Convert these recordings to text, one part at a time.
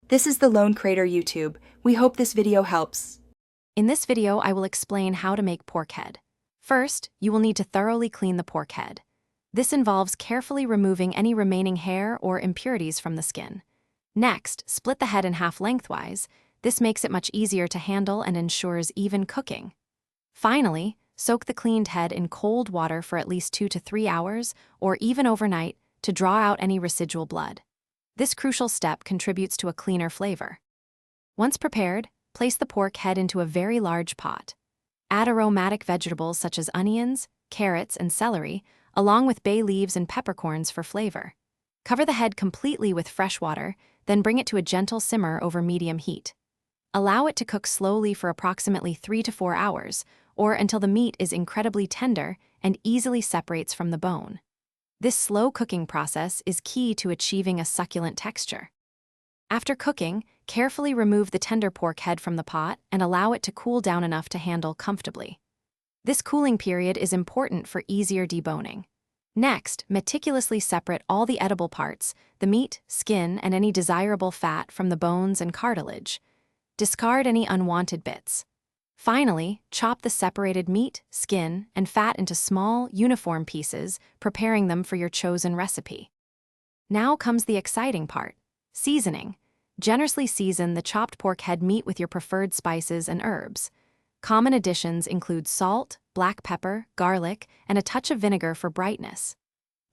This is the Lone Crater YouTube. We hope this video helps. In this video, I will explain how to make pork head. First, you will need to thoroughly clean the pork head. This involves carefully removing any remaining hair or impurities from the skin. Next, split the head in half lengthwise. This makes it much easier to handle and ensures even cooking. Finally, soak the cleaned head in cold water for at least 2 to 3 hours, or even overnight, to draw out any residual blood. This crucial step contributes to a cleaner flavor. Once prepared, place the pork head into a very large pot. Add aromatic vegetables such as onions, carrots, and celery, along with bay leaves and peppercorns for flavor. Cover the head completely with fresh water, then bring it to a gentle simmer over medium heat. Allow it to cook slowly for approximately 3 to 4 hours, or until the meat is incredibly tender and easily separates from the bone. This slow cooking process is key to achieving a succulent texture. After cooking, carefully remove the tender pork head from the pot and allow it to cool down enough to handle comfortably. This cooling period is important for easier deboning. Next, meticulously separate all the edible parts, the meat, skin, and any desirable fat from the bones and cartilage. Discard any unwanted bits. Finally, chop the separated meat, skin, and fat into small, uniform pieces, preparing them for your chosen recipe. Now comes the exciting part: seasoning. Generously season the chopped pork head meat with your preferred spices and herbs. Common additions include salt, black pepper, garlic, and a touch of vinegar for brightness.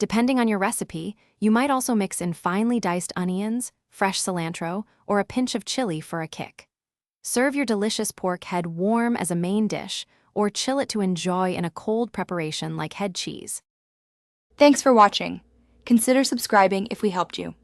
Depending on your recipe, you might also mix in finely diced onions, fresh cilantro, or a pinch of chili for a kick. Serve your delicious pork head warm as a main dish, or chill it to enjoy in a cold preparation like head cheese. Thanks for watching. Consider subscribing if we helped you.